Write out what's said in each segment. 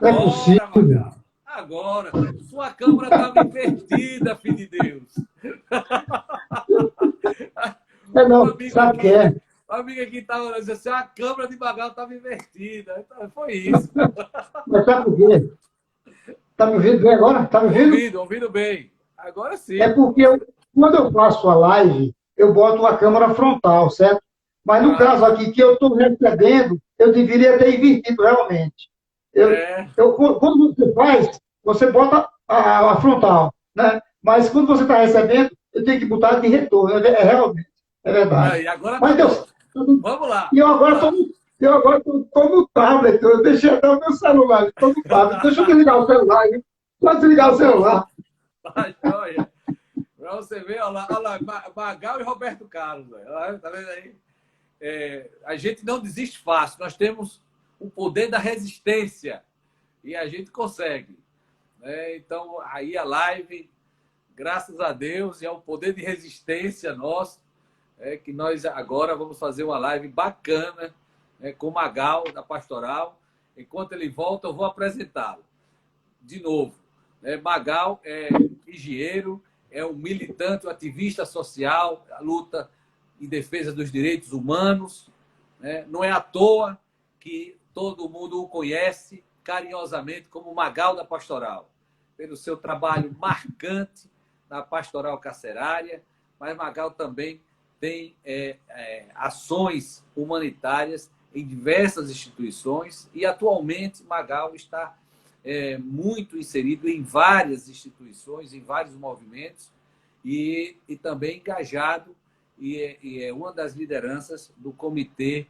Não é Agora, possível. Magal. Agora. Sua câmera estava invertida, filho de Deus. É Um não, amigo sabe o que aqui, é? um amigo aqui estava dizendo assim, a câmera de Magal estava invertida. Então, foi isso. Mas sabe por quê? Tá me ouvindo bem agora? Tá me ouvindo? Ouvindo bem. Agora É sim. porque quando eu faço a live, eu boto a câmera frontal, certo? Mas no caso Ah, aqui que eu estou recebendo, eu deveria ter invertido realmente. é. Quando você faz, você bota a frontal, né? Mas quando você está recebendo, eu tenho que botar de retorno. Realmente, é verdade. Aí, agora tá Mas Deus, bom. Vamos lá, e vamos lá. eu agora estou no tablet, eu deixei até o meu celular, estou no tablet. Deixa eu desligar o celular, hein? Só desligar Tá o bom. celular. Tá joia. Pra você ver, olha lá, Magal e Roberto Carlos. Olha, tá vendo aí? A gente não desiste fácil. Nós temos o poder da resistência. E a gente consegue. Né? Então, aí a live, graças a Deus, e ao poder de resistência nosso, que nós agora vamos fazer uma live bacana, com o Magal, da Pastoral. Enquanto ele volta, eu vou apresentá-lo de novo. Magal é engenheiro, é um militante, um ativista social, luta em defesa dos direitos humanos. Não é à toa que todo mundo o conhece carinhosamente como Magal da Pastoral, pelo seu trabalho marcante na pastoral carcerária, mas Magal também tem ações humanitárias em diversas instituições e atualmente Magal está muito inserido em várias instituições, em vários movimentos e também engajado e é uma das lideranças do Comitê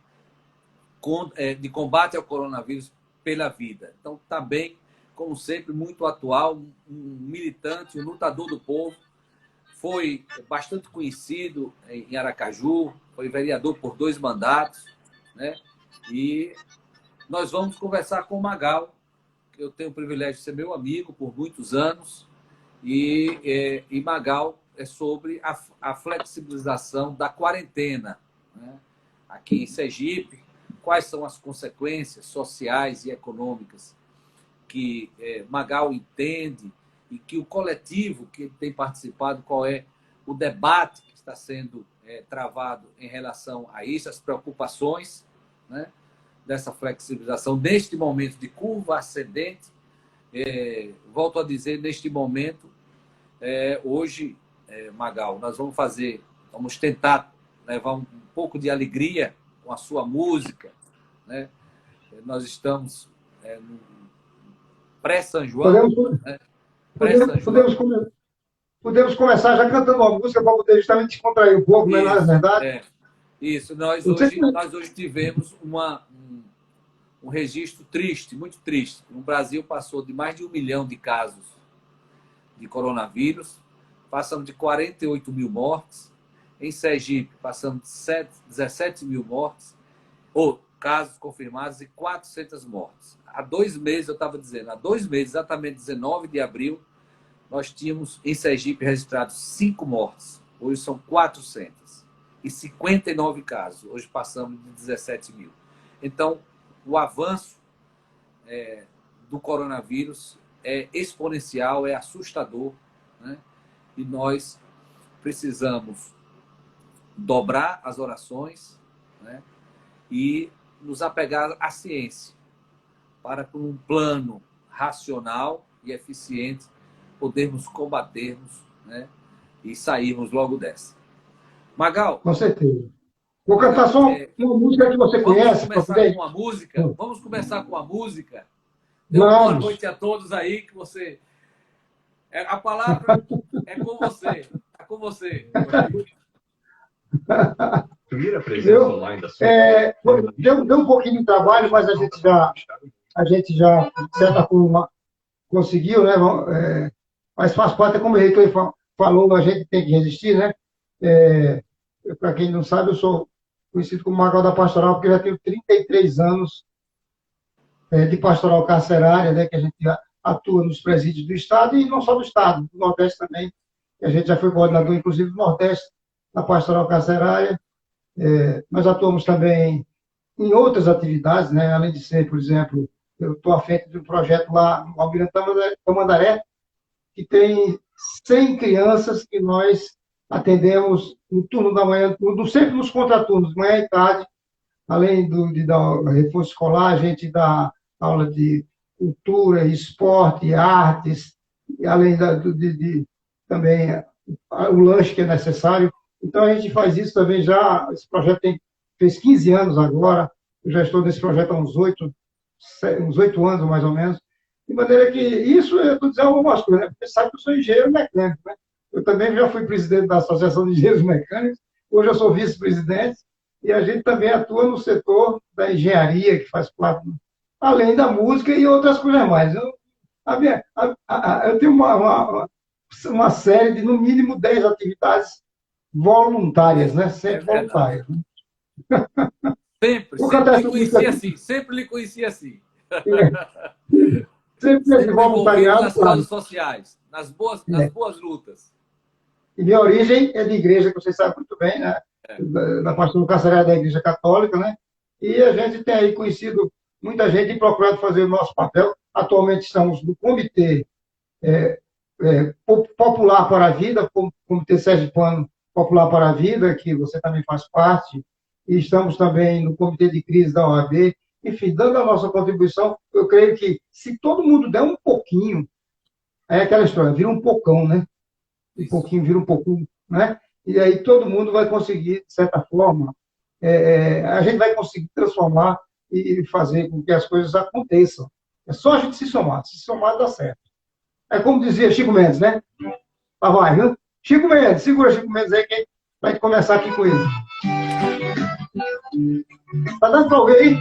de Combate ao Coronavírus pela Vida. Então, também, como sempre, muito atual, um militante, um lutador do povo, foi bastante conhecido em Aracaju, foi vereador por 2 mandatos, né? E nós vamos conversar com o Magal, que eu tenho o privilégio de ser meu amigo por muitos anos, e Magal é sobre a flexibilização da quarentena, né? Aqui em Sergipe, quais são as consequências sociais e econômicas que Magal entende e que o coletivo que tem participado, qual é o debate que está sendo travado em relação a isso, as preocupações, né, dessa flexibilização neste momento de curva ascendente. Volto a dizer, neste momento, hoje, Magal, nós vamos tentar levar um pouco de alegria com a sua música, né? Nós estamos no pré-São João, Podemos, né? podemos, Pré-São podemos, João. podemos começar já cantando uma música para poder justamente descontrair um pouco, não é Isso, verdade? isso. Nós Não sei se... hoje tivemos um registro triste, muito triste. No Brasil passou de mais de 1 milhão de casos de coronavírus, passamos de 48 mil mortes. Em Sergipe, passamos de 17 mil mortes, ou casos confirmados, e 400 mortes. Há 2 meses, eu estava dizendo, há 2 meses, exatamente 19 de abril, nós tínhamos em Sergipe registrados 5 mortes. Hoje são 400. E 59 casos. Hoje passamos de 17 mil. Então, o avanço do coronavírus é exponencial, é assustador, né? E nós precisamos dobrar as orações, né? E nos apegar à ciência para, com um plano racional e eficiente, podermos combatermos, né? E sairmos logo dessa. Magal, Com certeza. Vou cantar só uma música que você vamos conhece para começar poder... com a música? Vamos começar com a música? Dê uma boa Vamos. noite a todos aí, que você... A palavra é com você. É com você. Primeira presença online da sua Deu um pouquinho de trabalho, mas a gente já de certa forma, conseguiu, né? Mas faz parte, como o reitor falou, a gente tem que resistir, né? Para quem não sabe, eu sou conhecido como Magal da Pastoral, porque eu já tenho 33 anos de pastoral carcerária, né? Que a gente atua nos presídios do Estado, e não só do Estado, do Nordeste também, que a gente já foi coordenador, inclusive, do Nordeste, na pastoral carcerária. Nós atuamos também em outras atividades, né? Além de ser, por exemplo, eu estou à frente de um projeto lá no Almirante Tamandaré, que tem 100 crianças que nós atendemos no turno da manhã, sempre nos contraturnos, manhã e tarde, além de dar reforço escolar, a gente dá aula de cultura, esporte, artes, e além também o lanche que é necessário. Então, a gente faz isso também já, esse projeto fez 15 anos agora, eu já estou nesse projeto há uns 8 anos, mais ou menos, de maneira que isso, eu estou dizendo algumas coisas, né? Porque sabe que eu sou engenheiro mecânico, né? Eu também já fui presidente da Associação de Engenheiros Mecânicos, hoje eu sou vice-presidente, e a gente também atua no setor da engenharia, que faz parte, além da música e outras coisas mais. Eu tenho uma série de, no mínimo, 10 atividades voluntárias, né? Sempre voluntárias. Né? Sempre lhe conheci assim. Sempre esse voluntariado. Nas causas sociais, nas boas lutas. E minha origem é de igreja, que vocês sabem muito bem, né? Da pastor Carcerário da Igreja Católica, né? E a gente tem aí conhecido muita gente e procurado fazer o nosso papel. Atualmente estamos no Comitê Popular para a Vida, Comitê Sergipano Popular para a Vida, que você também faz parte, e estamos também no Comitê de Crise da OAB. Enfim, dando a nossa contribuição, eu creio que se todo mundo der um pouquinho, é aquela história, vira um pocão, né? Um pouquinho vira um pouquinho, né? E aí todo mundo vai conseguir, de certa forma, a gente vai conseguir transformar e fazer com que as coisas aconteçam. É só a gente se somar dá certo. É como dizia Chico Mendes, né? Lá vai, viu? Chico Mendes, segura Chico Mendes aí, que vai começar aqui com ele. Tá dando para ouvir aí?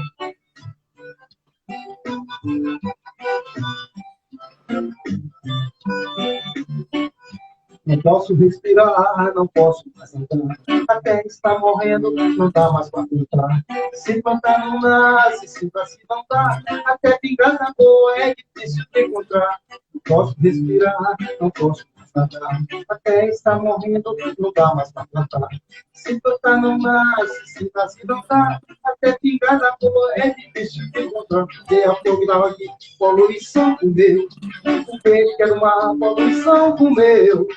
Não posso respirar, não posso mais andar. A terra está morrendo, não dá mais para plantar. Se plantar não nasce, se nasce não dá. Até pingar na boa é difícil de encontrar. Não posso respirar, não posso mais andar. A terra está morrendo, não dá mais para plantar. Se plantar não nasce, se nasce não dá. Até pingar na boa é difícil de encontrar. E a pouco aqui, poluição comeu. O peixe quer uma poluição comeu.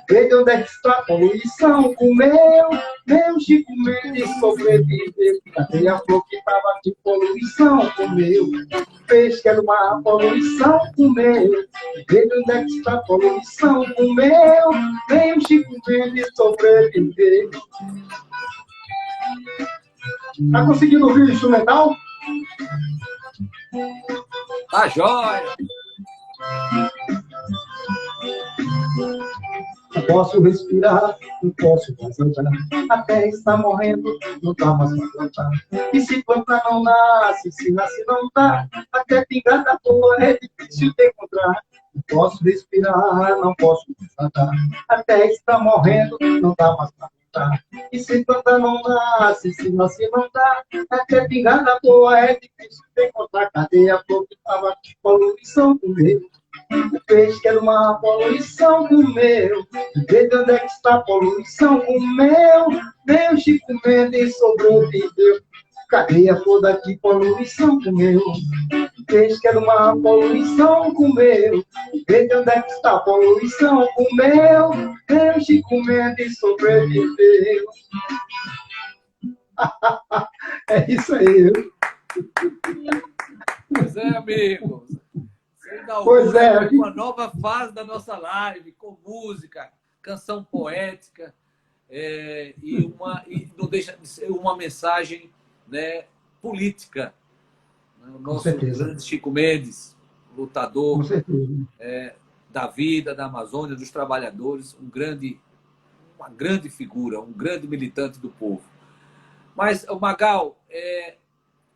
Veja onde é que está a poluição comeu. Meu Chico Mendes sobreviveu. Cadê a flor que estava aqui? Poluição comeu. O peixe quer uma poluição comeu. Veja onde é que está a poluição comeu. Meu Chico Mendes sobreviveu. Tá conseguindo ouvir o instrumental? Tá jóia! Não posso respirar, não posso mais andar. A terra está morrendo, não dá mais para plantar. E se plantar não nasce, se nasce não dá. Até pingar da boa é difícil de encontrar. Não posso respirar, não posso mais andar. A terra está morrendo, não dá mais para plantar. E se plantar não nasce, se nasce não dá. Até pingar da boa é difícil de encontrar. Cadê a flor que estava aqui? Poluição do meio. O peixe quer uma poluição comeu. Veja onde é que está a poluição comeu. Meu Chico Mendes sobreviveu. Cadê a flor daqui? Poluição comeu. O peixe quer uma poluição comeu. Veja onde é que está a poluição comeu. Meu Chico Mendes sobreviveu. É isso aí. Pois é, amigo. Pois é. Uma nova fase da nossa live, com música, canção poética, e não deixa de ser uma mensagem, né, política. O nosso grande Chico Mendes, lutador da vida, da Amazônia, dos trabalhadores, uma grande figura, um grande militante do povo. Mas, Magal,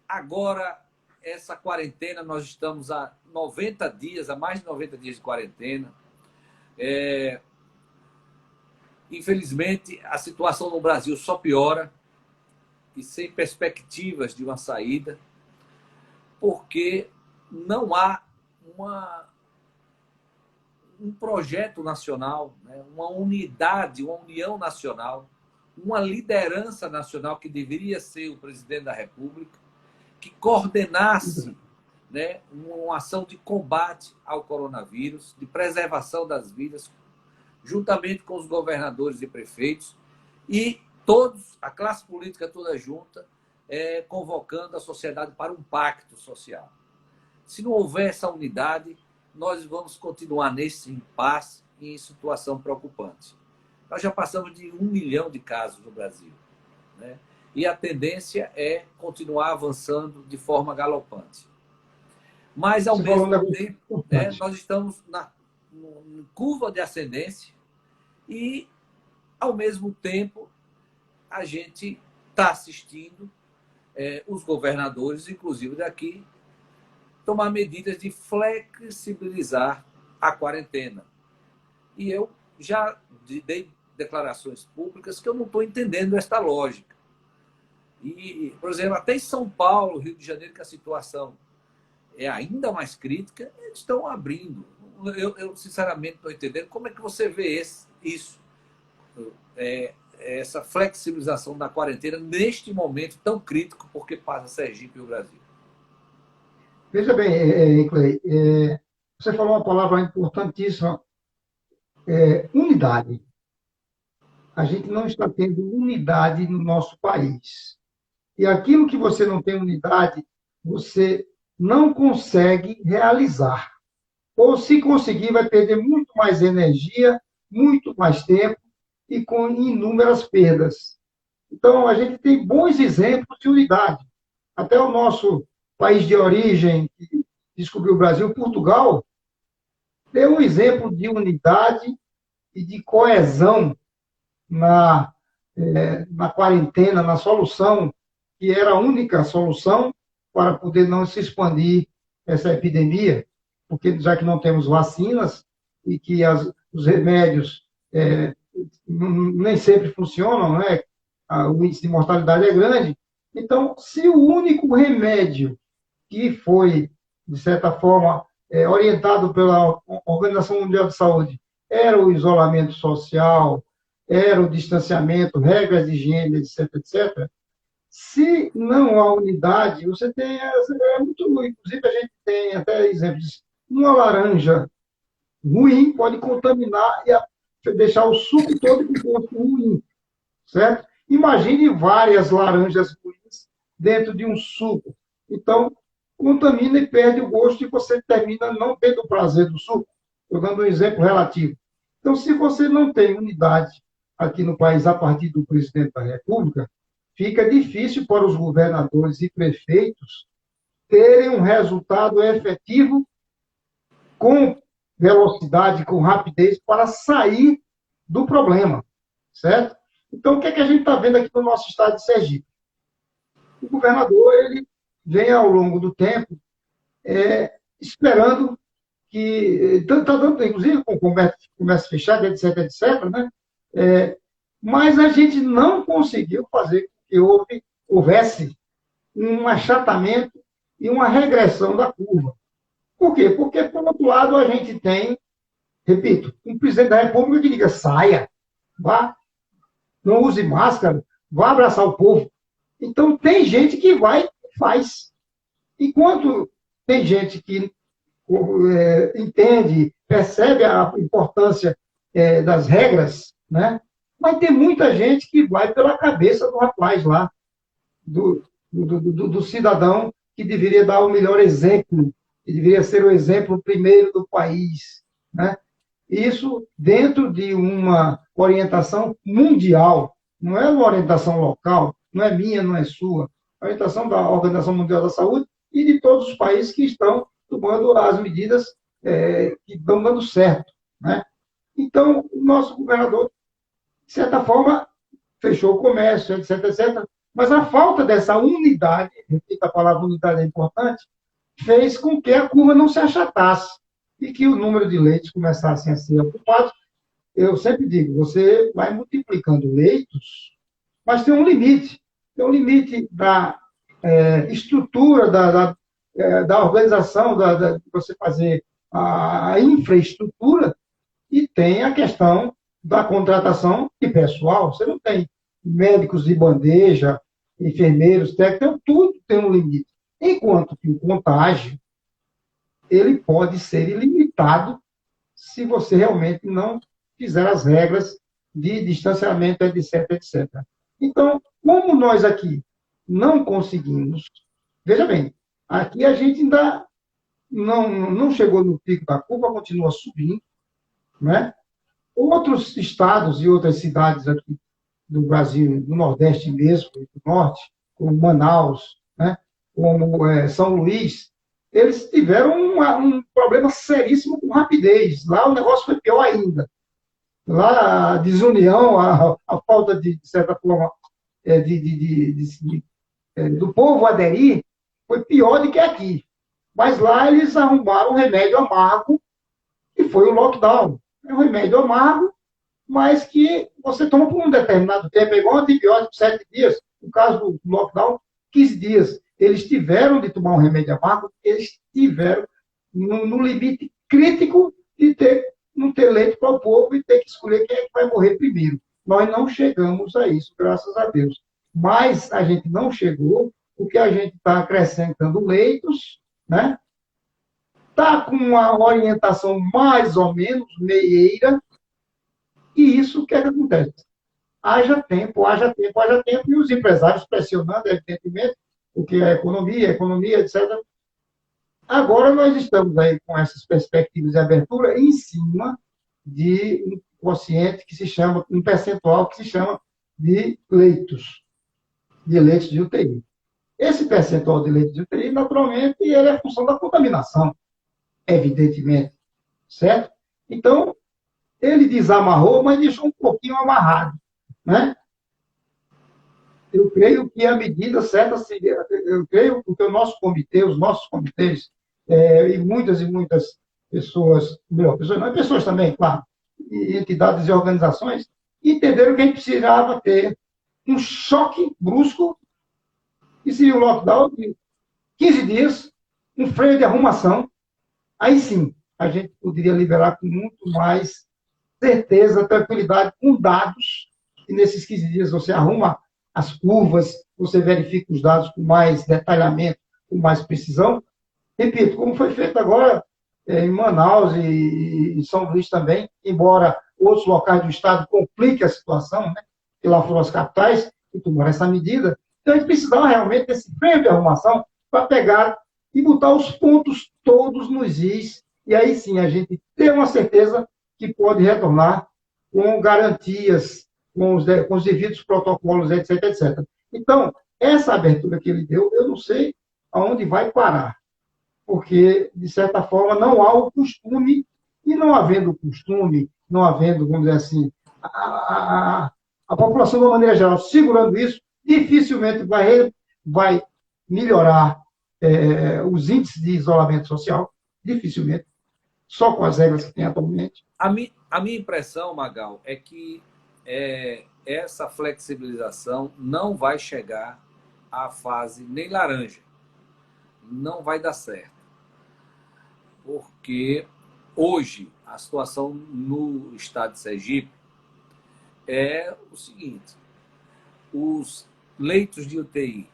agora, essa quarentena, nós estamos há 90 dias, há mais de 90 dias de quarentena. Infelizmente, a situação no Brasil só piora e sem perspectivas de uma saída, porque não há um projeto nacional, né? Uma unidade, uma união nacional, uma liderança nacional que deveria ser o presidente da República, que coordenasse, né, uma ação de combate ao coronavírus, de preservação das vidas, juntamente com os governadores e prefeitos, e todos, a classe política toda junta, convocando a sociedade para um pacto social. Se não houver essa unidade, nós vamos continuar nesse impasse e em situação preocupante. Nós já passamos de 1 milhão de casos no Brasil, né? E a tendência é continuar avançando de forma galopante. Mas, ao mesmo tempo, né, nós estamos na curva de ascendência e, ao mesmo tempo, a gente está assistindo os governadores, inclusive daqui, tomar medidas de flexibilizar a quarentena. E eu já dei declarações públicas que eu não estou entendendo esta lógica. E, por exemplo, até em São Paulo, Rio de Janeiro, que a situação é ainda mais crítica, eles estão abrindo. Eu sinceramente, estou entendendo como é que você vê isso, essa flexibilização da quarentena neste momento tão crítico, porque passa Sergipe e o Brasil. Veja bem, Clay, você falou uma palavra importantíssima, unidade. A gente não está tendo unidade no nosso país. E aquilo que você não tem unidade, você não consegue realizar. Ou, se conseguir, vai perder muito mais energia, muito mais tempo e com inúmeras perdas. Então, a gente tem bons exemplos de unidade. Até o nosso país de origem, que descobriu o Brasil, Portugal, deu um exemplo de unidade e de coesão na quarentena, na solução, que era a única solução para poder não se expandir essa epidemia, porque já que não temos vacinas e que os remédios nem sempre funcionam, né? O índice de mortalidade é grande. Então, se o único remédio que foi, de certa forma, orientado pela Organização Mundial de Saúde era o isolamento social, era o distanciamento, regras de higiene, etc., etc., se não há unidade, você tem, inclusive a gente tem até exemplos, uma laranja ruim pode contaminar e deixar o suco todo com gosto ruim, certo? Imagine várias laranjas ruins dentro de um suco. Então, contamina e perde o gosto e você termina não tendo o prazer do suco. Estou dando um exemplo relativo. Então, se você não tem unidade aqui no país a partir do presidente da República, fica difícil para os governadores e prefeitos terem um resultado efetivo com velocidade, com rapidez, para sair do problema, certo? Então, o que é que a gente está vendo aqui no nosso estado de Sergipe? O governador, ele vem ao longo do tempo esperando que... Está dando, inclusive, com comércio fechado, etc., etc., né? Mas a gente não conseguiu fazer que houvesse um achatamento e uma regressão da curva. Por quê? Porque, por outro lado, a gente tem, repito, um presidente da República que diga, saia, vá, não use máscara, vá abraçar o povo. Então, tem gente que vai e faz. Enquanto tem gente que entende, percebe a importância das regras, né? Mas tem muita gente que vai pela cabeça do rapaz lá, do cidadão que deveria dar o melhor exemplo, que deveria ser o exemplo primeiro do país, né? Isso dentro de uma orientação mundial, não é uma orientação local, não é minha, não é sua, é a orientação da Organização Mundial da Saúde e de todos os países que estão tomando as medidas que estão dando certo, né? Então, o nosso governador, de certa forma, fechou o comércio, etc., etc., mas a falta dessa unidade, repito, a palavra unidade é importante, fez com que a curva não se achatasse e que o número de leitos começassem a ser ocupados. Eu sempre digo, você vai multiplicando leitos, mas tem um limite. Tem um limite da estrutura, da organização, de você fazer a infraestrutura, e tem a questão da contratação de pessoal. Você não tem médicos de bandeja, enfermeiros, técnicos, tudo tem um limite. Enquanto que o contágio, ele pode ser ilimitado se você realmente não fizer as regras de distanciamento, etc, etc. Então, como nós aqui não conseguimos, veja bem, aqui a gente ainda não chegou no pico da curva, continua subindo, né? Outros estados e outras cidades aqui do Brasil, do Nordeste mesmo, do Norte, como Manaus, né? Como São Luís, eles tiveram um problema seríssimo com rapidez. Lá o negócio foi pior ainda. Lá a desunião, a falta de certa forma, do povo aderir, foi pior do que aqui. Mas lá eles arrumaram um remédio amargo, que foi o lockdown. É um remédio amargo, mas que você toma por um determinado tempo, é igual um antibiótico, 7 dias. No caso do lockdown, 15 dias. Eles tiveram de tomar um remédio amargo, eles tiveram no limite crítico de não ter leite para o povo e ter que escolher quem é que vai morrer primeiro. Nós não chegamos a isso, graças a Deus. Mas a gente não chegou, porque a gente está acrescentando leitos, né? Está com uma orientação mais ou menos meieira, e isso o que é que acontece? Haja tempo, haja tempo, haja tempo, e os empresários pressionando, evidentemente, o que é economia, etc. Agora nós estamos aí com essas perspectivas de abertura em cima de um quociente que se chama, um percentual que se chama de leitos de UTI. Esse percentual de leitos de UTI, naturalmente, ele é função da contaminação, evidentemente, certo? Então, ele desamarrou, mas deixou um pouquinho amarrado, né? Eu creio que a medida certa seria, eu creio que o nosso comitê, os nossos comitês, e muitas pessoas, melhor, pessoas, não, pessoas também, claro, e entidades e organizações, entenderam que a gente precisava ter um choque brusco, que seria um lockdown de 15 dias, um freio de arrumação, aí sim, a gente poderia liberar com muito mais certeza, tranquilidade, com dados, e nesses 15 dias você arruma as curvas, você verifica os dados com mais detalhamento, com mais precisão. Repito, como foi feito agora em Manaus e em São Luís também, embora outros locais do estado compliquem a situação, né? Que lá foram as capitais que tomaram essa medida. Então, a gente precisava realmente desse freio de arrumação para pegar e botar os pontos todos nos is, e aí sim a gente ter uma certeza que pode retornar com garantias, com os devidos protocolos, etc, etc. Então, essa abertura que ele deu, eu não sei aonde vai parar, porque, de certa forma, não há o costume, e não havendo o costume, não havendo, vamos dizer assim, a população, de uma maneira geral, segurando isso, dificilmente vai melhorar os índices de isolamento social, dificilmente, só com as regras que tem atualmente. A minha impressão, Magal, é que essa flexibilização não vai chegar à fase nem laranja. Não vai dar certo. Porque hoje a situação no estado de Sergipe é o seguinte: os leitos de UTI,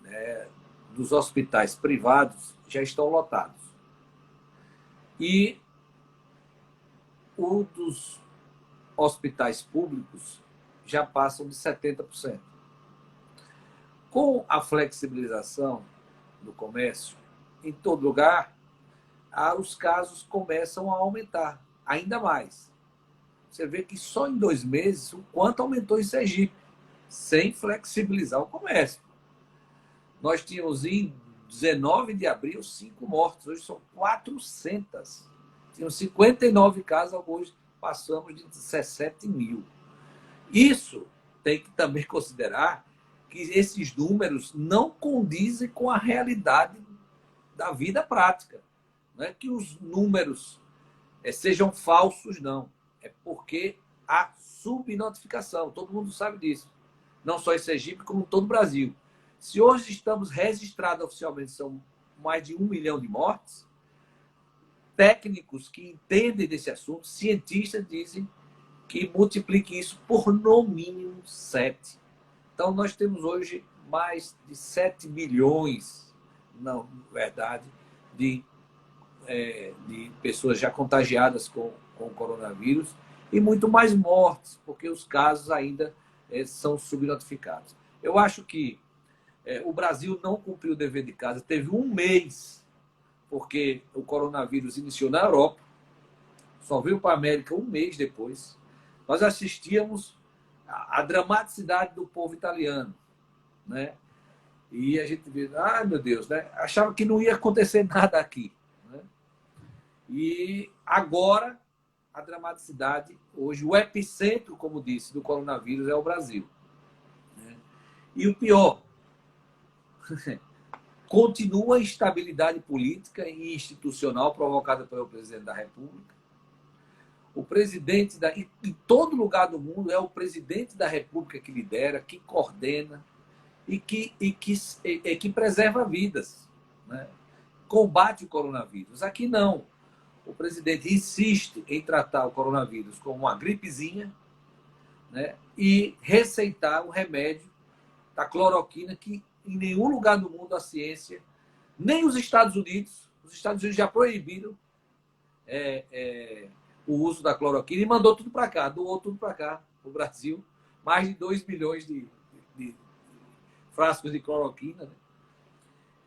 né, dos hospitais privados já estão lotados. E o dos hospitais públicos já passam de 70%. Com a flexibilização do comércio, em todo lugar, os casos começam a aumentar ainda mais. Você vê que só em 2 meses o quanto aumentou em Sergipe, sem flexibilizar o comércio. Nós tínhamos em 19 de abril 5 mortos, hoje são 400. Tinham 59 casos, hoje passamos de 17 mil. Isso tem que também considerar que esses números não condizem com a realidade da vida prática. Não é que os números sejam falsos, não. É porque há subnotificação. Todo mundo sabe disso. Não só em Sergipe, como em todo o Brasil. Se hoje estamos registrados oficialmente, são mais de 1 milhão de mortes, técnicos que entendem desse assunto, cientistas, dizem que multiplique isso por no mínimo 7. Então, nós temos hoje mais de 7 milhões, na verdade, de de pessoas já contagiadas com o coronavírus e muito mais mortes, porque os casos ainda são subnotificados. Eu acho que o Brasil não cumpriu o dever de casa. Teve um mês, porque o coronavírus iniciou na Europa, só veio para a América um mês depois. Nós assistíamos a dramaticidade do povo italiano, né? E a gente vê, meu Deus, né? Achava que não ia acontecer nada aqui, né? E agora, a dramaticidade, hoje, o epicentro, como disse, do coronavírus é o Brasil, né? E o pior, continua a instabilidade política e institucional provocada pelo presidente da República. O presidente, em todo lugar do mundo, é o presidente da República que lidera, que coordena e que preserva vidas, né? Combate o coronavírus. Aqui não. O presidente insiste em tratar o coronavírus como uma gripezinha, né? E receitar o remédio da cloroquina, que em nenhum lugar do mundo a ciência, nem os Estados Unidos já proibiram o uso da cloroquina e mandou tudo para cá, doou tudo para cá, para o Brasil, mais de 2 milhões de frascos de cloroquina, né?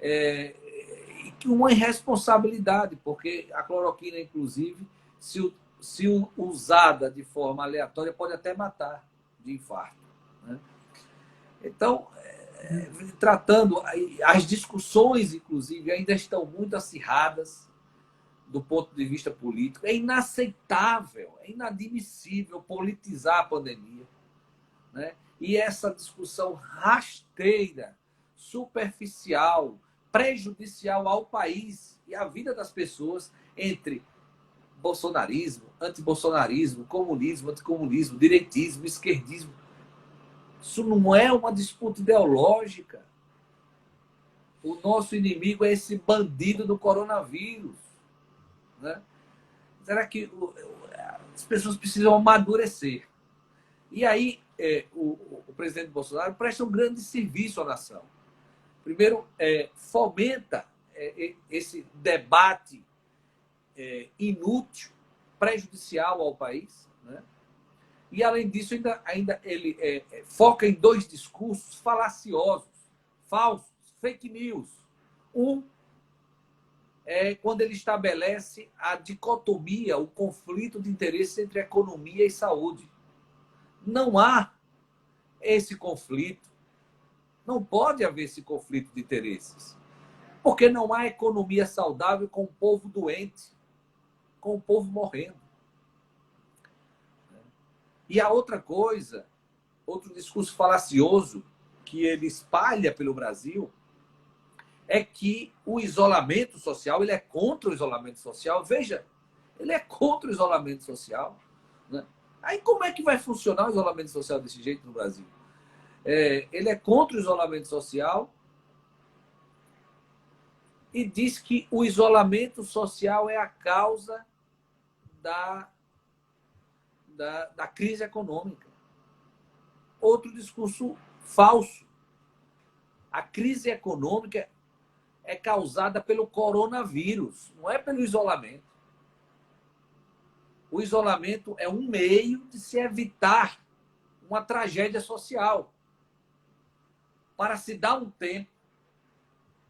E que uma irresponsabilidade, porque a cloroquina, inclusive, se usada de forma aleatória, pode até matar de infarto, né? Então, tratando, as discussões, inclusive, ainda estão muito acirradas do ponto de vista político. É inaceitável, é inadmissível politizar a pandemia, né? E essa discussão rasteira, superficial, prejudicial ao país e à vida das pessoas entre bolsonarismo, antibolsonarismo, comunismo, anticomunismo, direitismo, esquerdismo. Isso não é uma disputa ideológica. O nosso inimigo é esse bandido do coronavírus, né? Será que as pessoas precisam amadurecer? E aí o presidente Bolsonaro presta um grande serviço à nação. Primeiro, fomenta esse debate inútil, prejudicial ao país, né? E, além disso, ainda ele foca em 2 discursos falaciosos, falsos, fake news. Um é quando ele estabelece a dicotomia, o conflito de interesses entre economia e saúde. Não há esse conflito. Não pode haver esse conflito de interesses. Porque não há economia saudável com o povo doente, com o povo morrendo. E a outra coisa, outro discurso falacioso que ele espalha pelo Brasil, é que o isolamento social, ele é contra o isolamento social. Veja, ele é contra o isolamento social, né? Aí como é que vai funcionar o isolamento social desse jeito no Brasil? Ele é contra o isolamento social e diz que o isolamento social é a causa da crise econômica. Outro discurso falso. A crise econômica é causada pelo coronavírus, não é pelo isolamento. O isolamento é um meio de se evitar uma tragédia social, para se dar um tempo,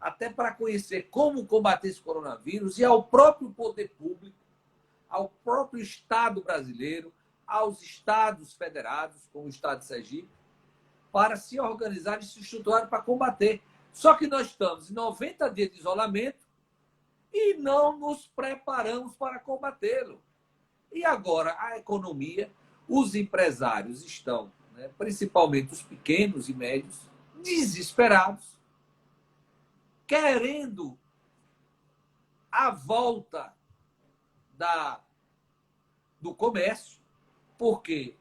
até para conhecer como combater esse coronavírus, e ao próprio poder público, ao próprio Estado brasileiro, aos estados federados, como o Estado de Sergipe, para se organizar e se estruturar para combater. Só que nós estamos em 90 dias de isolamento e não nos preparamos para combatê-lo. E agora a economia, os empresários estão, né, principalmente os pequenos e médios, desesperados, querendo a volta do comércio, porque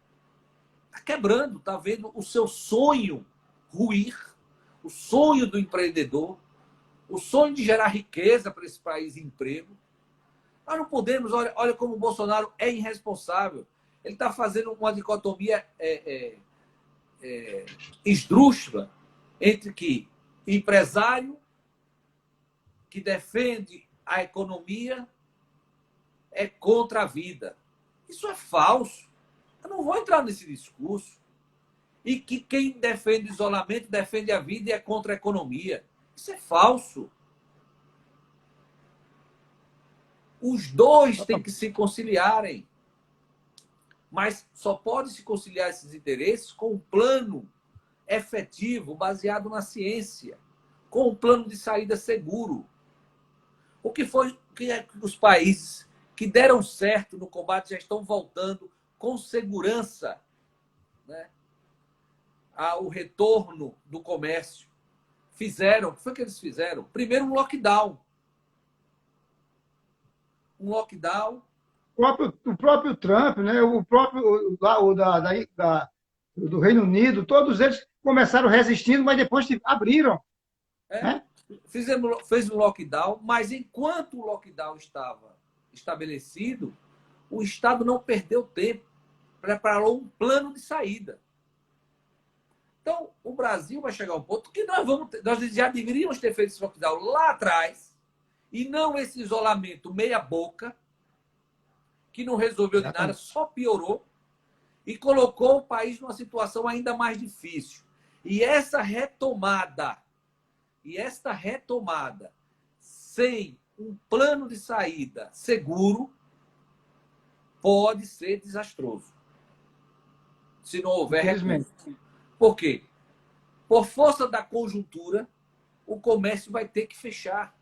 está quebrando, está vendo o seu sonho ruir, o sonho do empreendedor, o sonho de gerar riqueza para esse país e emprego. Nós não podemos, olha como o Bolsonaro é irresponsável. Ele está fazendo uma dicotomia esdrúxula entre empresário que defende a economia é contra a vida. Isso é falso. Eu não vou entrar nesse discurso. E que quem defende o isolamento defende a vida e é contra a economia. Isso é falso. Os dois têm que se conciliarem. Mas só pode se conciliar esses interesses com um plano efetivo, baseado na ciência, com um plano de saída seguro. O que foi que os países que deram certo no combate já estão voltando com segurança, né, ao retorno do comércio. Fizeram, o que foi que eles fizeram? Primeiro um lockdown. Um lockdown. O próprio Trump, né? O próprio do Reino Unido, todos eles começaram resistindo, mas depois abriram. Né? Fez um lockdown, mas enquanto o lockdown estava estabelecido, o Estado não perdeu tempo, preparou um plano de saída. Então, o Brasil vai chegar a um ponto que nós já deveríamos ter feito esse lockdown lá atrás, e não esse isolamento meia-boca, que não resolveu de nada, só piorou, e colocou o país numa situação ainda mais difícil. E esta retomada, sem um plano de saída seguro, pode ser desastroso. Se não houver recurso. Por quê? Por força da conjuntura, o comércio vai ter que fechar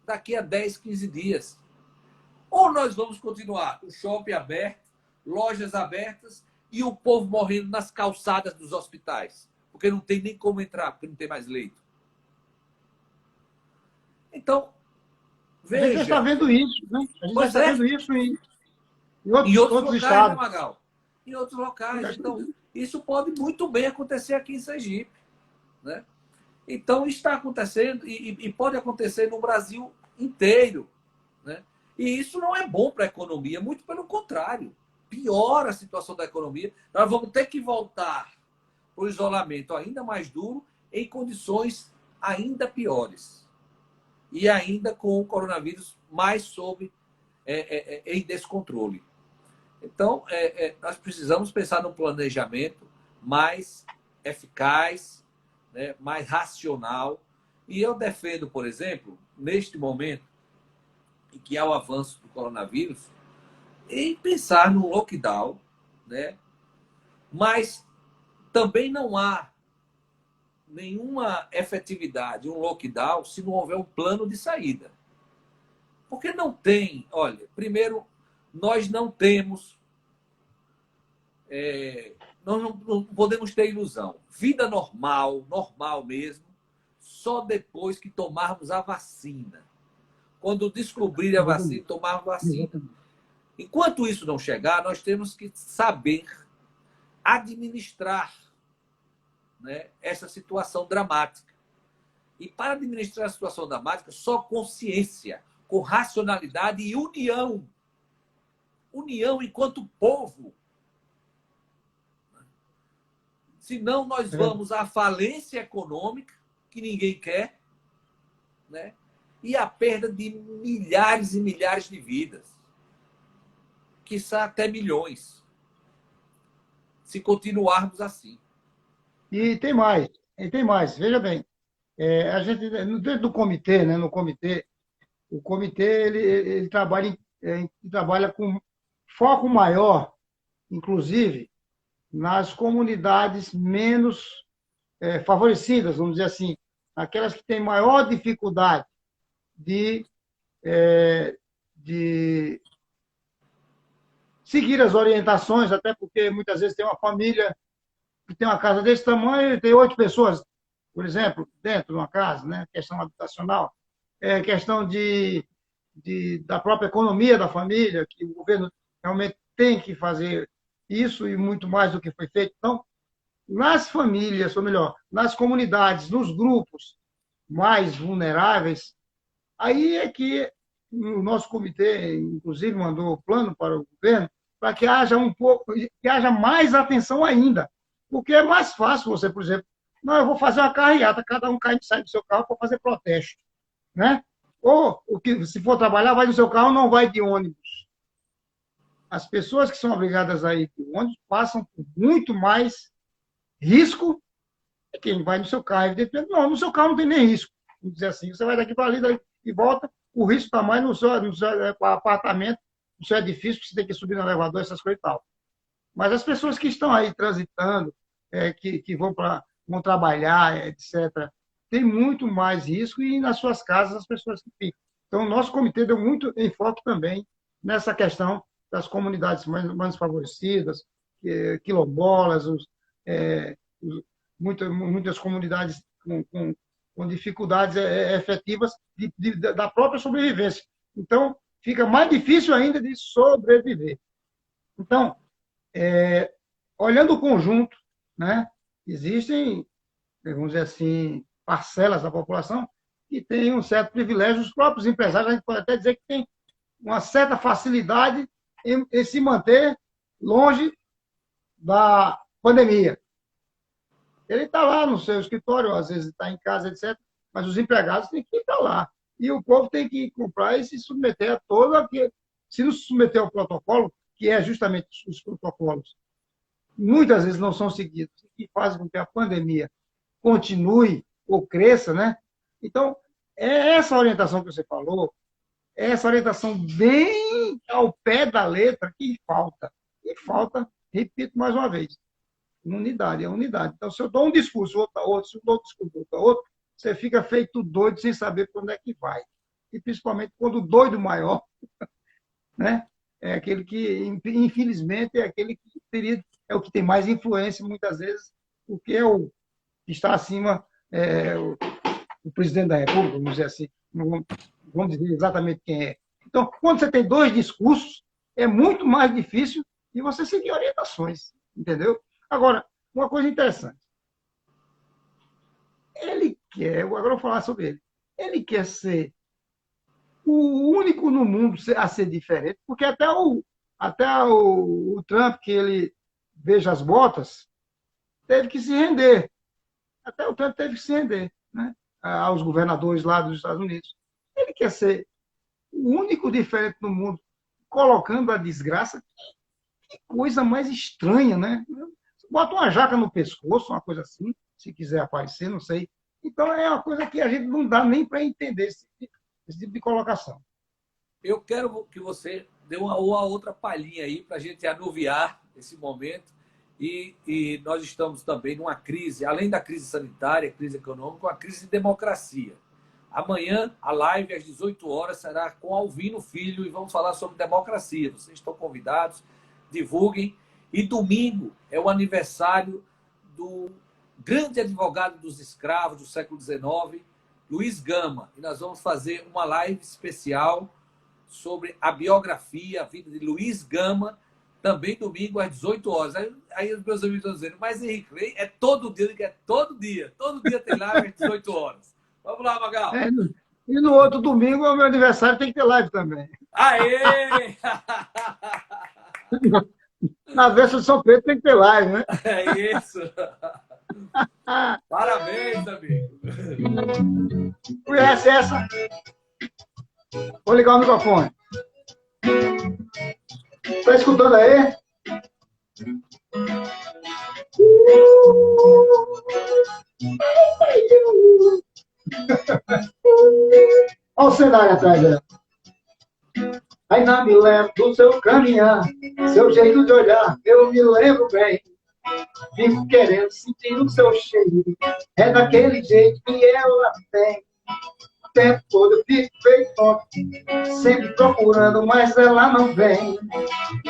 daqui a 10, 15 dias. Ou nós vamos continuar o shopping aberto, lojas abertas e o povo morrendo nas calçadas dos hospitais, porque não tem nem como entrar, porque não tem mais leito. Então, veja... A gente está vendo isso, né? A gente está vendo isso em outros locais, estados. Né, Magal? Em outros locais. Então, isso pode muito bem acontecer aqui em Sergipe, né? Então, está acontecendo e pode acontecer no Brasil inteiro, né? E isso não é bom para a economia, muito pelo contrário. Piora a situação da economia. Nós vamos ter que voltar para o isolamento ainda mais duro, em condições ainda piores. E ainda com o coronavírus mais em descontrole. Então, nós precisamos pensar num planejamento mais eficaz, né, mais racional. E eu defendo, por exemplo, neste momento em que há o avanço do coronavírus, em pensar no lockdown, né? Mas também não há nenhuma efetividade, um lockdown, se não houver um plano de saída. Porque não tem, olha, primeiro, nós não temos, nós não podemos ter ilusão. Vida normal mesmo, só depois que tomarmos a vacina. Quando descobrir a vacina, tomar a vacina. Enquanto isso não chegar, nós temos que saber administrar, né, essa situação dramática. E para administrar a situação dramática, só consciência, com racionalidade e união. União enquanto povo. Senão nós vamos à falência econômica, que ninguém quer, né? E a perda de milhares e milhares de vidas. Quiçá até milhões. Se continuarmos assim. E tem mais. Veja bem, a gente, dentro do comitê, né, o comitê ele trabalha com foco maior, inclusive, nas comunidades menos favorecidas, vamos dizer assim, aquelas que têm maior dificuldade de seguir as orientações, até porque muitas vezes tem uma família que tem uma casa desse tamanho e tem 8 pessoas, por exemplo, dentro de uma casa, né? Questão habitacional, questão da própria economia da família, que o governo realmente tem que fazer isso e muito mais do que foi feito. Então, nas famílias, ou melhor, nas comunidades, nos grupos mais vulneráveis, aí é que o nosso comitê, inclusive, mandou o plano para o governo para que haja mais atenção ainda. Porque é mais fácil você, por exemplo, não, eu vou fazer uma carreata, cada um sai do seu carro para fazer protesto, né? Ou, se for trabalhar, vai no seu carro, não vai de ônibus. As pessoas que são obrigadas a ir de ônibus passam por muito mais risco que quem vai no seu carro. Evidentemente, não, no seu carro não tem nem risco. Vamos dizer assim, você vai daqui para ali e volta, o risco está mais no seu apartamento, no seu edifício, que você tem que subir no elevador, essas coisas e tal. Mas as pessoas que estão aí transitando, que vão trabalhar, etc., tem muito mais risco e nas suas casas as pessoas que ficam. Então, o nosso comitê deu muito enfoque também nessa questão das comunidades mais favorecidas, quilombolas, muitas comunidades com dificuldades efetivas da própria sobrevivência. Então, fica mais difícil ainda de sobreviver. Então, olhando o conjunto, né, existem, vamos dizer assim, parcelas da população que têm um certo privilégio. Os próprios empresários, a gente pode até dizer que tem uma certa facilidade em se manter longe da pandemia. Ele está lá no seu escritório, às vezes está em casa, etc., mas os empregados têm que ir para lá. E o povo tem que comprar e se submeter a todo aquilo. Se não se submeter ao protocolo, que é justamente os protocolos, muitas vezes não são seguidos, e fazem com que a pandemia continue ou cresça, né? Então, é essa orientação que você falou, é essa orientação bem ao pé da letra que falta. E falta, repito mais uma vez, unidade, é unidade. Então, se eu dou um discurso, outro, se eu dou um discurso, outro, você fica feito doido sem saber para onde é que vai. E principalmente quando o doido maior, né, é aquele que, infelizmente, é aquele que é o que tem mais influência, muitas vezes, porque é o que está acima, o presidente da República, vamos dizer assim, não vamos dizer exatamente quem é. Então, quando você tem dois discursos, é muito mais difícil de você seguir orientações, entendeu? Agora, uma coisa interessante. Agora eu vou falar sobre ele quer ser o único no mundo a ser diferente, porque até o Trump, que ele veja as botas, teve que se render. Até o Trump teve que se render, né, aos governadores lá dos Estados Unidos. Ele quer ser o único diferente no mundo, colocando a desgraça. Que coisa mais estranha, né? Bota uma jaca no pescoço, uma coisa assim, se quiser aparecer, não sei. Então, é uma coisa que a gente não dá nem para entender esse tipo de colocação. Eu quero que você dê uma outra palhinha aí para a gente anuviar esse momento. E nós estamos também numa crise, além da crise sanitária, crise econômica, uma crise de democracia. Amanhã, a live às 18 horas será com Alvino Filho e vamos falar sobre democracia. Vocês estão convidados, divulguem. E domingo é o aniversário do grande advogado dos escravos do século XIX, Luiz Gama. E nós vamos fazer uma live especial sobre a biografia, a vida de Luiz Gama, também domingo às 18 horas. Aí os meus amigos estão dizendo, mas Henrique, é todo dia, é todo dia tem live às 18 horas. Vamos lá, Magal. E no outro domingo, é o meu aniversário, tem que ter live também. Aê! Na véspera de São Pedro tem que ter live, né? É isso. Parabéns, amigo. Conhece essa? Vou ligar o microfone. Está escutando aí? Olha o cenário atrás dela. Ainda me lembro do seu caminhar, seu jeito de olhar, eu me lembro bem. Fico querendo sentir o seu cheiro, é daquele jeito que ela tem. O tempo todo eu fico feito tonto, sempre procurando, mas ela não vem.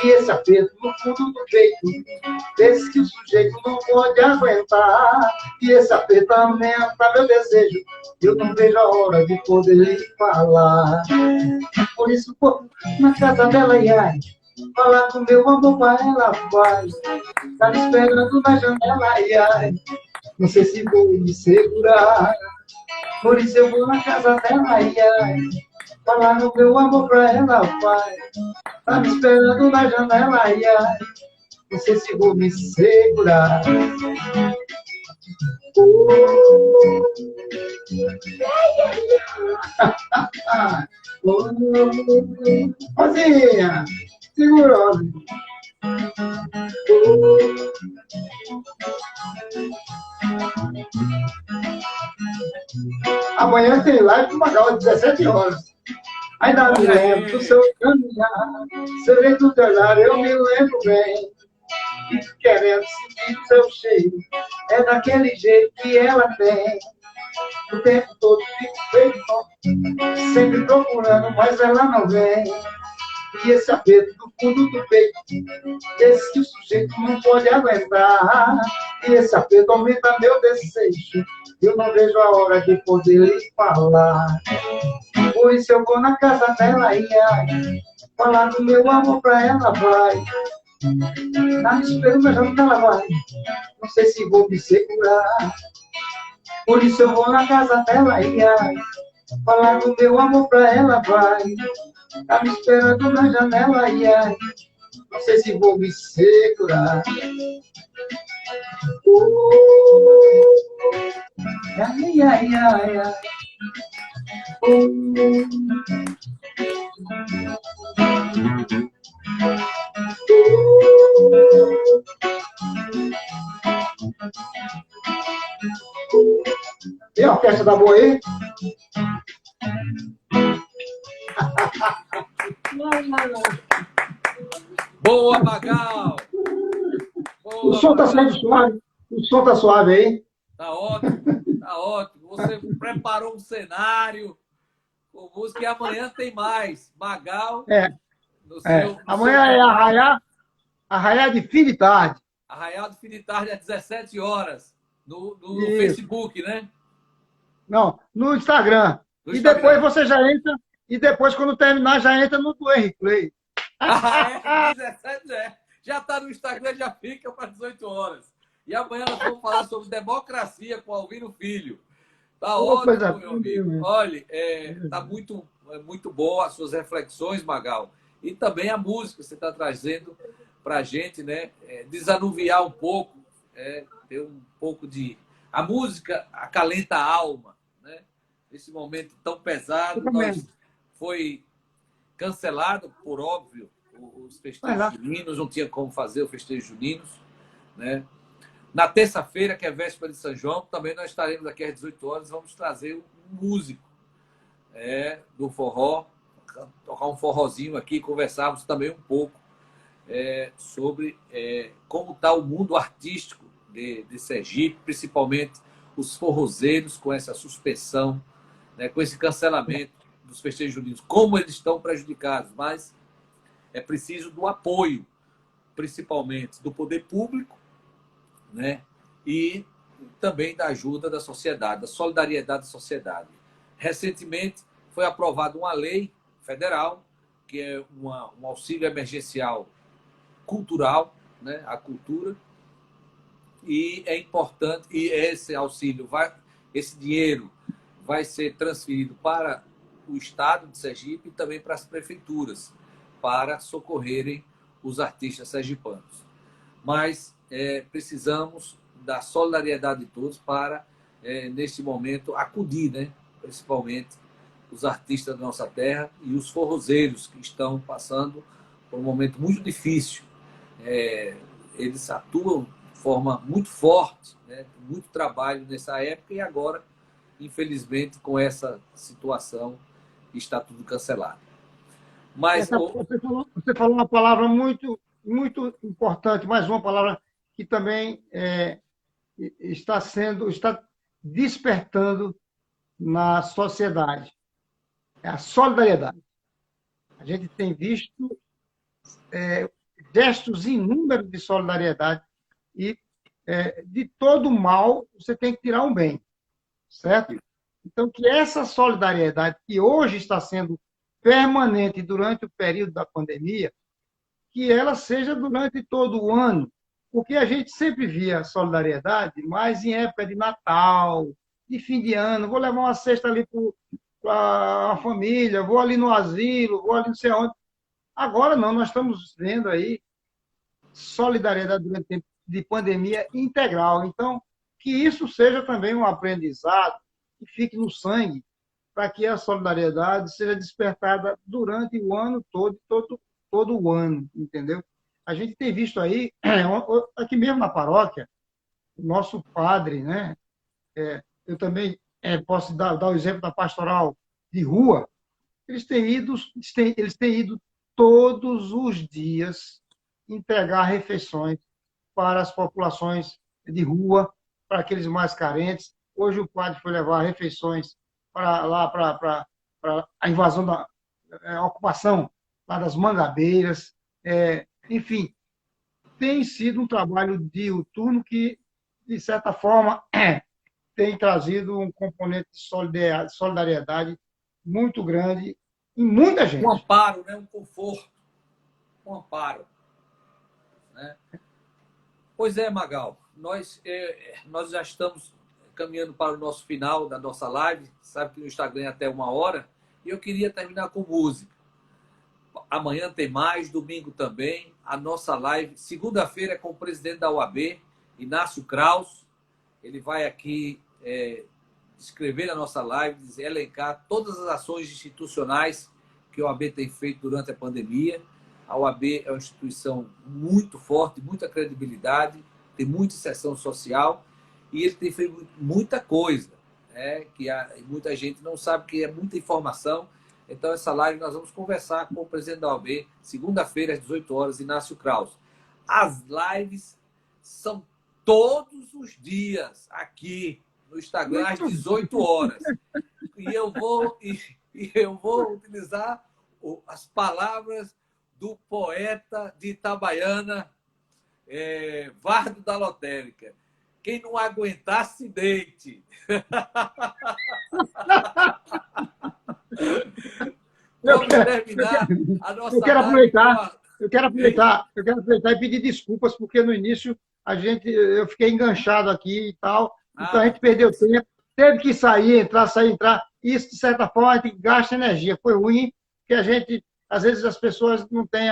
E esse aperto no fundo do peito, esse que o sujeito não pode aguentar. E esse aperto aumenta meu desejo, eu não vejo a hora de poder lhe falar. Por isso, pô, na casa dela, ai, falar com meu amor pra ela faz. Tá me esperando na janela, ai, não sei se vou me segurar. Por isso eu vou na casa dela, ai, falar no meu amor pra ela faz. Tá me esperando na janela, ai, não sei se vou me segurar. Rosinha, segura, Rosinha. Amanhã tem live com Magal às 17 horas. Ainda me lembro do seu caminhar, serei do teu olhar, eu me lembro bem. Fico querendo sentir o seu cheiro, é daquele jeito que ela tem. O tempo todo fico feito, sempre procurando, mas ela não vem. E esse aperto do fundo do peito, esse que o sujeito não pode aguentar. E esse aperto aumenta meu desejo, eu não vejo a hora de poder lhe falar. Por isso eu vou na casa dela e falar do meu amor pra ela, vai. Tá me esperando, mas não ela vai. Não sei se vou me segurar. Por isso eu vou na casa dela e falar do meu amor pra ela, vai. Tá me esperando na janela e não sei se vou me segurar. Ai, ai, ai, ai. E a orquestra da boa aí? Boa, Magal! O som está saindo suave? O som está suave aí? Tá ótimo, tá ótimo. Você preparou um cenário com música e amanhã tem mais. Magal. Amanhã é arraiar de fim de tarde. Arraial de fim de tarde às 17 horas. No Facebook, né? Não, no Instagram. No e Instagram. Depois você já entra, e depois, quando terminar, já entra no do Henry Play. Ah, é? 17 é. Já está no Instagram, já fica para 18 horas. E amanhã nós vamos falar sobre democracia com Alvino Filho. Tá ótimo, meu amigo. Olha, tá muito boa as suas reflexões, Magal. E também a música que você está trazendo para a gente, né? Desanuviar um pouco, ter um pouco de... A música acalenta a alma, né? Nesse momento tão pesado, foi cancelado, por óbvio, os festejos juninos, não tinha como fazer o festejo juninos, né? Na terça-feira, que é véspera de São João, também nós estaremos aqui às 18 horas, vamos trazer um músico do forró, tocar um forrozinho aqui, conversarmos também um pouco sobre como está o mundo artístico de Sergipe, principalmente os forrozeiros com essa suspensão, né, com esse cancelamento dos festejos juninos, como eles estão prejudicados, mas é preciso do apoio, principalmente do poder público, né, e também da ajuda da sociedade, da solidariedade da sociedade. Recentemente foi aprovada uma lei federal, que é um auxílio emergencial cultural, né, a cultura, e é importante, e esse auxílio, esse dinheiro vai ser transferido para o Estado de Sergipe e também para as prefeituras, para socorrerem os artistas sergipanos. Mas precisamos da solidariedade de todos para, neste momento, acudir, né? Principalmente os artistas da nossa terra e os forrozeiros que estão passando por um momento muito difícil. Eles atuam de forma muito forte, né? Muito trabalho nessa época e agora, infelizmente, com essa situação, está tudo cancelado. Mas você falou uma palavra muito, muito importante, mais uma palavra que também está despertando na sociedade. É a solidariedade. A gente tem visto gestos inúmeros de solidariedade e de todo mal você tem que tirar um bem, certo? Então, que essa solidariedade que hoje está sendo permanente durante o período da pandemia, que ela seja durante todo o ano, porque a gente sempre via solidariedade mais em época de Natal, de fim de ano, vou levar uma cesta ali para a família, vou ali no asilo, vou ali não sei onde. Agora não, nós estamos vendo aí solidariedade durante o tempo de pandemia integral. Então, que isso seja também um aprendizado que fique no sangue, para que a solidariedade seja despertada durante o ano todo o ano, entendeu? A gente tem visto aí, aqui mesmo na paróquia, o nosso padre, né? Eu também posso dar o exemplo da pastoral de rua. Eles têm ido todos os dias entregar refeições para as populações de rua, para aqueles mais carentes. Hoje o padre foi levar refeições para a invasão a ocupação lá das Mangabeiras. Enfim, tem sido um trabalho diuturno que, de certa forma, tem trazido um componente de solidariedade muito grande em muita gente. Um amparo, né? Um conforto, um amparo. Né? Pois é, Magal, nós já estamos caminhando para o nosso final da nossa live, sabe que no Instagram é até 1 hora, e eu queria terminar com música. Amanhã tem mais, domingo também, a nossa live, segunda-feira é com o presidente da UAB, Inácio Kraus, ele vai aqui escrever na nossa live, elencar todas as ações institucionais que a OAB tem feito durante a pandemia. A OAB é uma instituição muito forte, muita credibilidade, tem muita inserção social e ele tem feito muita coisa, que muita gente não sabe, que é muita informação. Então, essa live nós vamos conversar com o presidente da OAB, segunda-feira, às 18 horas, Inácio Kraus. As lives são todos os dias aqui no Instagram, às 18 horas. E eu vou utilizar as palavras do poeta de Itabaiana, Vardo da Lotérica. Quem não aguentar, se deite. Vamos terminar a nossa Eu quero aproveitar e pedir desculpas, porque no início eu fiquei enganchado aqui e tal, então a gente perdeu tempo, teve que sair, entrar. Isso, de certa forma, a gente gasta energia. Foi ruim, porque às vezes as pessoas não têm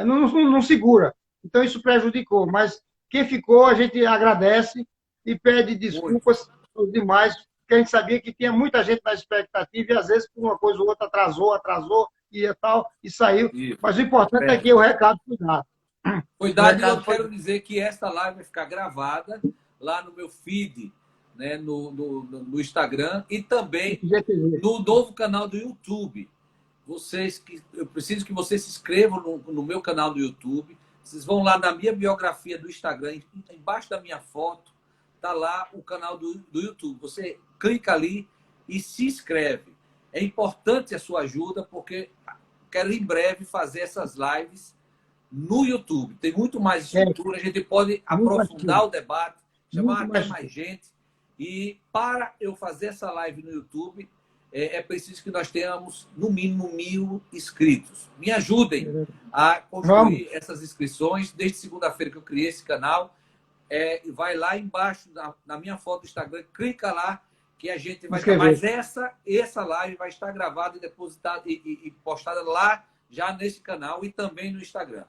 não segura. Então isso prejudicou, mas quem ficou, a gente agradece e pede desculpas aos demais, porque a gente sabia que tinha muita gente na expectativa e às vezes por uma coisa ou outra atrasou e tal, e saiu. Isso. Mas o importante é que o recado foi dado. Cuidado, e eu quero dizer que esta live vai ficar gravada lá no meu feed, né, no Instagram e também no novo canal do YouTube. Eu preciso que vocês se inscrevam no meu canal do YouTube. Vocês vão lá na minha biografia do Instagram, embaixo da minha foto, está lá o canal do YouTube. Você clica ali e se inscreve. É importante a sua ajuda, porque quero em breve fazer essas lives no YouTube. Tem muito mais estrutura, a gente pode aprofundar o debate, chamar até mais gente. E para eu fazer essa live no YouTube, é preciso que nós tenhamos, no mínimo, 1000 inscritos. Me ajudem a construir essas inscrições. Desde segunda-feira que eu criei esse canal, vai lá embaixo, na minha foto do Instagram, clica lá, que a gente vai... Mas essa live vai estar gravada e depositada e postada lá, já nesse canal e também no Instagram.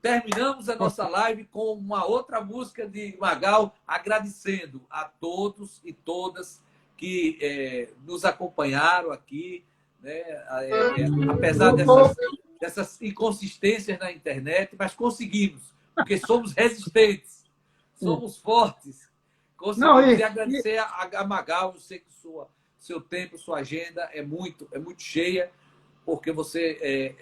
Terminamos a nossa live com uma outra música de Magal, agradecendo a todos e todas que nos acompanharam aqui, né? Apesar dessas inconsistências na internet, mas conseguimos, porque somos resistentes, somos fortes. Conseguimos agradecer a Magal. Eu sei que seu tempo, sua agenda é muito cheia, porque você,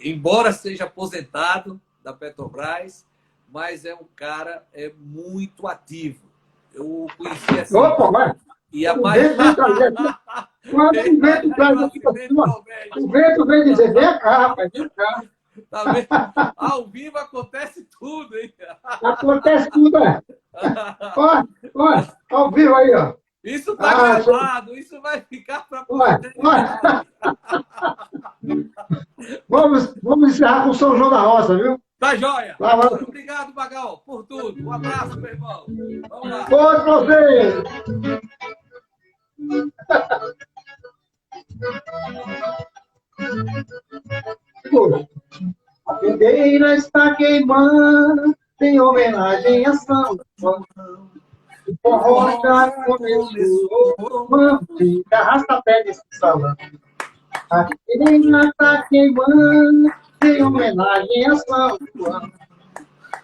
embora seja aposentado da Petrobras, mas é um cara muito ativo. Eu conheci assim... Opa, e a mais... O vento vem dizer, vem cá, rapaz, vem cá. Tá vendo? Ao vivo acontece tudo, hein? Acontece tudo, Olha, ao vivo aí, ó. Isso tá gravado, isso vai ficar para Vamos encerrar com o São João da Roça, viu? Tá joia. Obrigado, Magal, por tudo. Um abraço, meu irmão. Vamos lá. Todos vocês. A fogueira está queimando em homenagem a São João. forró já começou. Vamos, gente, arrasta-pé nesse salão. A queima tá queimando, em homenagem a São João.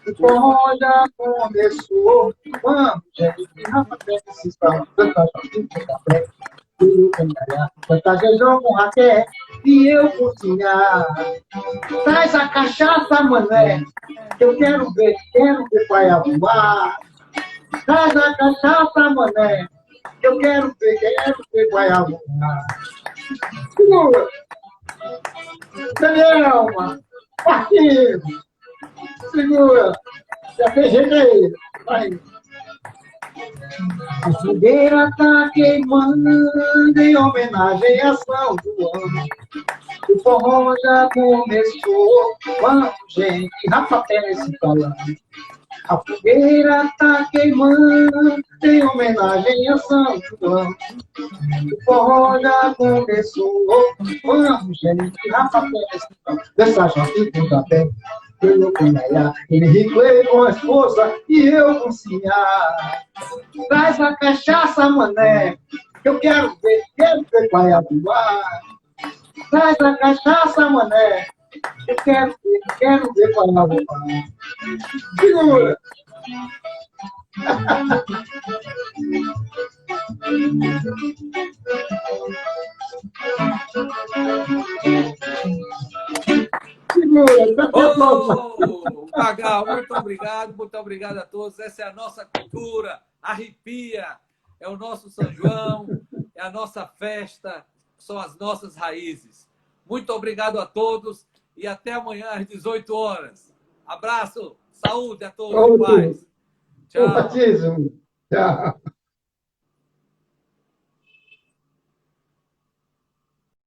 O forró já começou. Vamos, gente, arrasta-pé nesse salão. Canta Jejão com Raquel e eu cozinhar. Traz a cachaça, mané, que eu quero ver pai voar. Traz a cachaça, mané, que eu quero ver pai voar. Segura! Daniel, partido! Segura! Já tem jeito aí. Vai. A fogueira tá queimando em homenagem a São João. O forró já começou. Vamos, gente, rapapé nesse salão. A fogueira tá queimando em homenagem a São João. O forró já começou. Vamos, gente, rapapé nesse salão. Dessa chave com café. Eu com Nayá, Henrique com a esposa e eu com Sinhá. Traz a cachaça, mané, que eu quero ver pai voar. Traz a cachaça, mané, eu quero ver pai voar. Segura! Magal, muito obrigado a todos. Essa é a nossa cultura, arrepia, é o nosso São João, é a nossa festa, são as nossas raízes. Muito obrigado a todos e até amanhã às 18 horas. Abraço, saúde a todos, paz. Tchau. Tchau.